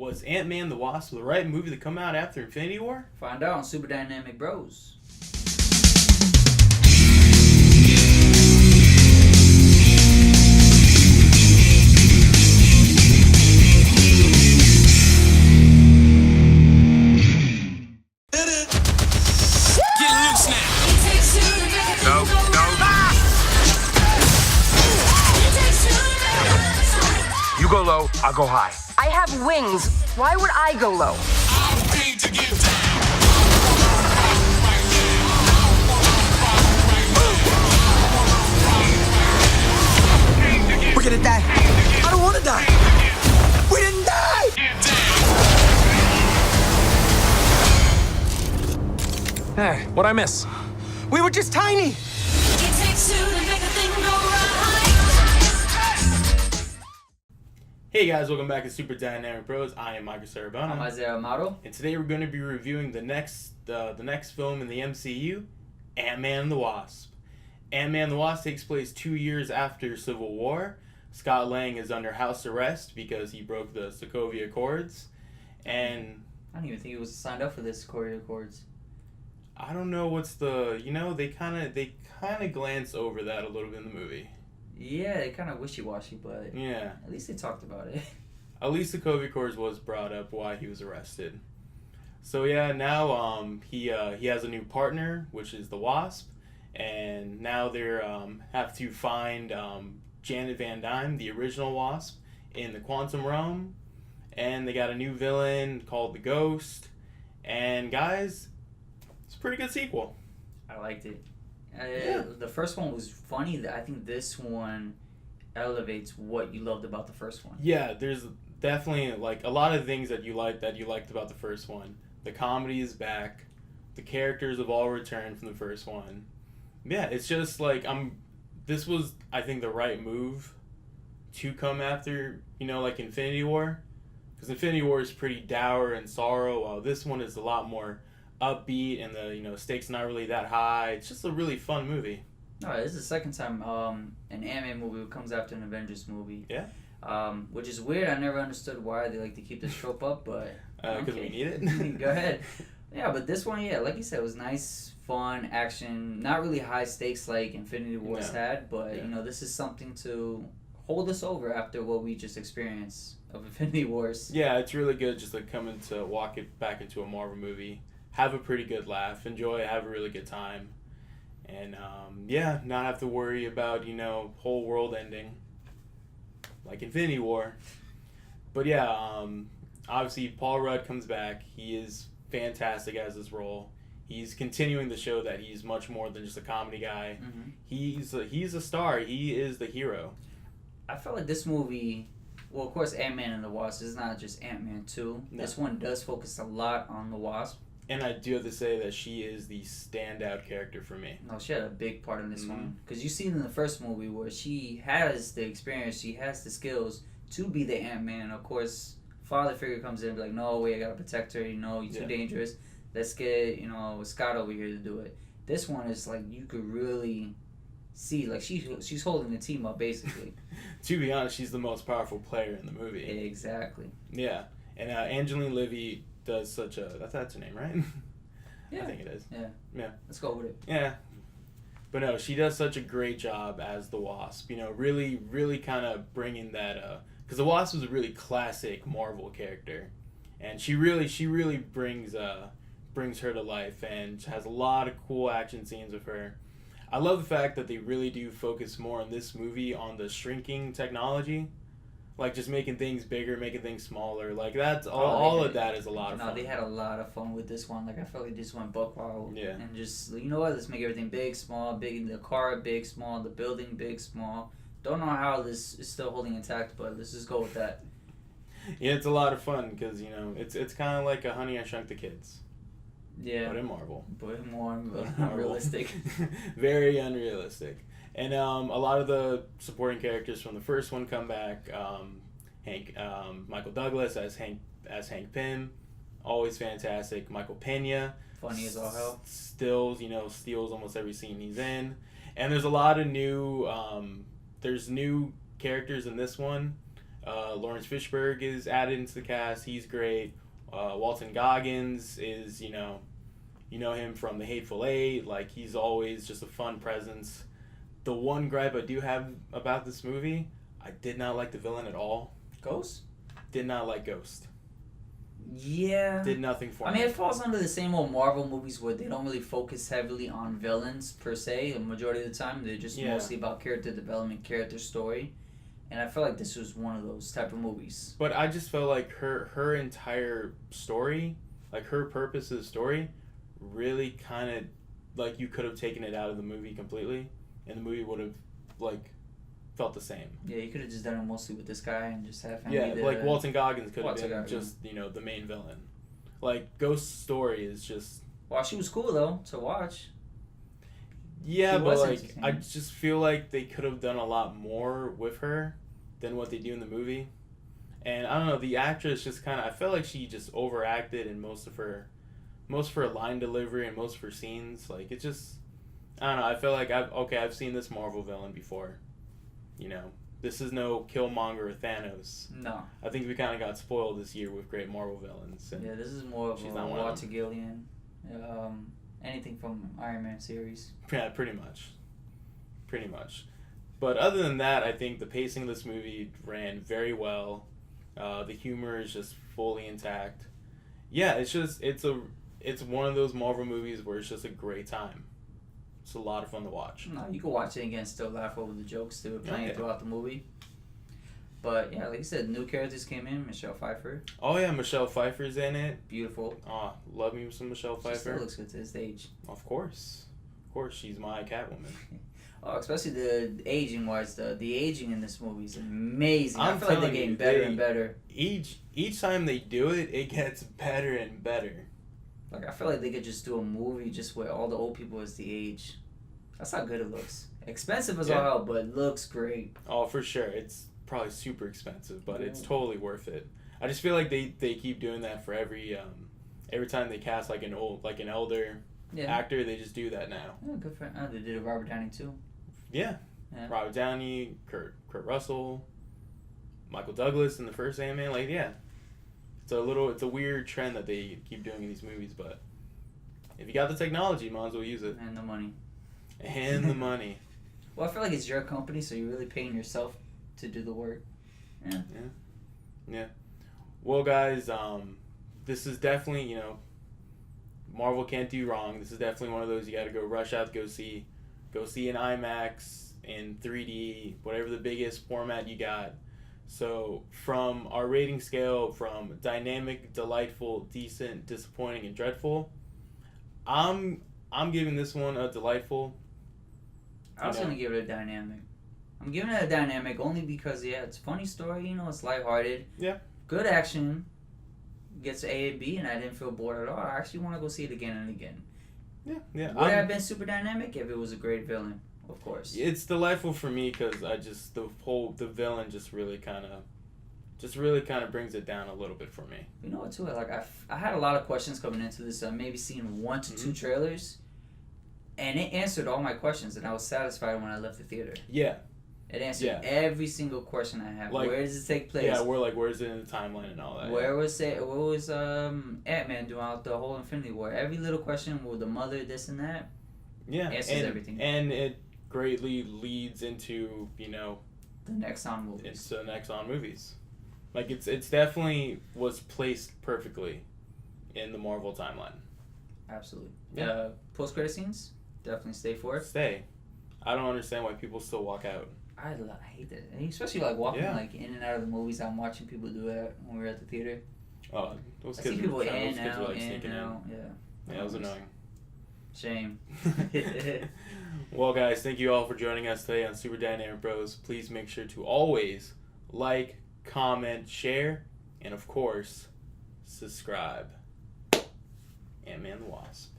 Was Ant-Man the Wasp the right movie to come out after Infinity War? Find out on Super Dynamic Bros. You go low, I'll go high. I have wings. Why would I go low? We're gonna die. I don't wanna die. We didn't die! Hey, what'd I miss? We were just tiny. Hey guys, welcome back to Super Dynamic Bros. I am Michael Sarabona. I'm Isaiah Amato. And today we're going to be reviewing the next film in the MCU, Ant-Man and the Wasp. Ant-Man and the Wasp takes place 2 years after Civil War. Scott Lang is under house arrest because he broke the Sokovia Accords. And I don't even think he was signed up for this Sokovia Accords. I don't know what's the, they kind of glance over that a little bit in the movie. Yeah, they kind of wishy-washy, but yeah, at least they talked about it. At least the Sokovia Accords was brought up why he was arrested. So yeah, now he has a new partner, which is the Wasp, and now they're have to find Janet Van Dyne, the original Wasp, in the quantum realm, and they got a new villain called the Ghost. And guys, it's a pretty good sequel. I liked it. Yeah. The first one was funny. I think this one elevates what you loved about the first one. Yeah, there's definitely like a lot of things that you liked about the first one. The comedy is back. The characters have all returned from the first one. Yeah, it's just like this was, I think, the right move to come after, like Infinity War. Because Infinity War is pretty dour and sorrow, while this one is a lot more upbeat, and the stakes not really that high. It's just a really fun movie. No, this is the second time an Ant-Man movie comes after an Avengers movie. Yeah. Which is weird. I never understood why they like to keep this trope up, but Because okay. we need it. Go ahead. Yeah, but this one, like you said, was nice, fun, action. Not really high stakes like Infinity Wars had, but this is something to hold us over after what we just experienced of Infinity Wars. Yeah, it's really good just like coming to walk it back into a Marvel movie. Have a pretty good laugh, enjoy it, have a really good time, and not have to worry about whole world ending like Infinity War. But yeah, obviously Paul Rudd comes back. He is fantastic as this role. He's continuing to show that he's much more than just a comedy guy. Mm-hmm. He's a star. He is the hero. I felt like this movie, well, of course, Ant-Man and the Wasp is not just Ant-Man 2. No. This one does focus a lot on the Wasp. And I do have to say that she is the standout character for me. No, she had a big part in this one. Because you see in the first movie where she has the experience, she has the skills to be the Ant-Man. Of course, father figure comes in and be like, no, wait, I gotta protect her. You're too dangerous. Let's get, Scott over here to do it. This one is like, you could really see, like, she's holding the team up, basically. To be honest, she's the most powerful player in the movie. Exactly. Yeah. And Angeline Levy does such a... That's her name, right? Yeah. I think it is. Yeah. Let's go with it. Yeah. But no, she does such a great job as the Wasp. Really, really kind of bringing that... Because the Wasp was a really classic Marvel character. And she really brings her to life and has a lot of cool action scenes with her. I love the fact that they really do focus more in this movie on the shrinking technology. Like just making things bigger, making things smaller. Like that's all of that is a lot of fun. No, they had a lot of fun with this one. Like I felt like they just went buck wild. Yeah. And just let's make everything big, small, big. The car big, small. The building big, small. Don't know how this is still holding intact, but let's just go with that. Yeah, it's a lot of fun because it's kind of like a Honey I Shrunk the Kids. Yeah. But in Marvel. But more unrealistic. Very unrealistic. And a lot of the supporting characters from the first one come back. Michael Douglas as Hank Pym, always fantastic. Michael Pena, funny as all hell. Steals almost every scene he's in. And there's a lot of new characters in this one Lawrence Fishburne is added into the cast. He's great. Walton Goggins is, you know him from The Hateful Eight. Like, he's always just a fun presence. The one gripe I do have about this movie, I did not like the villain at all. Ghost? Did not like Ghost. Yeah. Did nothing for me. I mean, it falls under the same old Marvel movies where they don't really focus heavily on villains per se. The majority of the time, they're just mostly about character development, character story. And I feel like this was one of those type of movies. But I just felt like her entire story, like her purpose of the story, really kind of, like, you could have taken it out of the movie completely, and the movie would have, like, felt the same. Yeah, you could have just done it mostly with this guy and just have him be like Walton Goggins could have been Goggins. just, you know, the main villain. Like, Ghost's story is just... Well, she was cool, though, to watch. Yeah, She but, was like, interesting. I just feel like they could have done a lot more with her than what they do in the movie. And I don't know, the actress just kind of... I felt like she just overacted in most of her line delivery and most of her scenes. Like, it just... I don't know, I feel like I've seen this Marvel villain before. You know, this is no Killmonger or Thanos. No. I think we kind of got spoiled this year with great Marvel villains. And Yeah, this is more of she's a not one of Walter them. Gillian. Anything from Iron Man series. Yeah, pretty much. But other than that, I think the pacing of this movie ran very well. The humor is just fully intact. Yeah, it's one of those Marvel movies where it's just a great time. It's a lot of fun to watch. No, you can watch it again and still laugh over the jokes they were playing Yeah. throughout the movie. But yeah, like you said, new characters came in. Michelle Pfeiffer, Oh yeah, Michelle Pfeiffer's in it. beautiful. Oh, love me some Michelle She still Pfeiffer. looks good to this age. Of course, she's my Catwoman. Oh, especially the aging wise, the aging in this movie is amazing. I I'm feel like they're telling getting you, better and better. Each time they do it, it gets better and better. Like, I feel like they could just do a movie just where all the old people is the age. That's how good it looks. Expensive as all hell, but it looks great. Oh, for sure. It's probably super expensive, but it's totally worth it. I just feel like they keep doing that for every time they cast like an elder actor. They just do that now. Yeah, good for they did it Robert Downey too. Yeah. Yeah. Robert Downey, Kurt Russell, Michael Douglas in the first Ant-Man. Like, yeah, it's a weird trend that they keep doing in these movies. But if you got the technology, you might as well use it. And the money. And the money. Well, I feel like it's your company, so you're really paying yourself to do the work. Yeah. Well, guys, this is definitely, you know, Marvel can't do wrong. This is definitely one of those you got to go rush out to go see in IMAX, in 3D, whatever the biggest format you got. So from our rating scale, from dynamic, delightful, decent, disappointing, and dreadful, I'm giving this one a delightful. I was gonna give it a dynamic. I'm giving it a dynamic only because it's a funny story, you know, it's lighthearted. Yeah. Good action. Gets A and B, and I didn't feel bored at all. I actually want to go see it again and again. Yeah. Would it have been super dynamic if it was a great villain? Of course. It's delightful for me because I just the villain just really kind of brings it down a little bit for me. You know what too? Like I had a lot of questions coming into this. Maybe seeing 1 to 2 trailers, and it answered all my questions, and I was satisfied when I left the theater. Yeah. It answered every single question I have. Like, where does it take place? Yeah, where's it in the timeline and all that? Where was it? What was Ant-Man throughout the whole Infinity War? Every little question with the mother, this and that. Yeah, Answers everything. And it greatly leads into, you know, the next on movies. It's the next on movies. Like it's definitely was placed perfectly in the Marvel timeline. Absolutely. Yeah. Post credit scenes, definitely stay for it. Stay. I don't understand why people still walk out. I hate that, and especially like walking like in and out of the movies. I'm watching people do that when we were at the theater. Oh, those I kids see people were in those kids were out, like in sneaking out. in. Yeah. Yeah, it was annoying. Shame. Well, guys, thank you all for joining us today on Super Dynamic Bros. Please make sure to always like, comment, share, and of course, subscribe. Ant-Man the Wasp.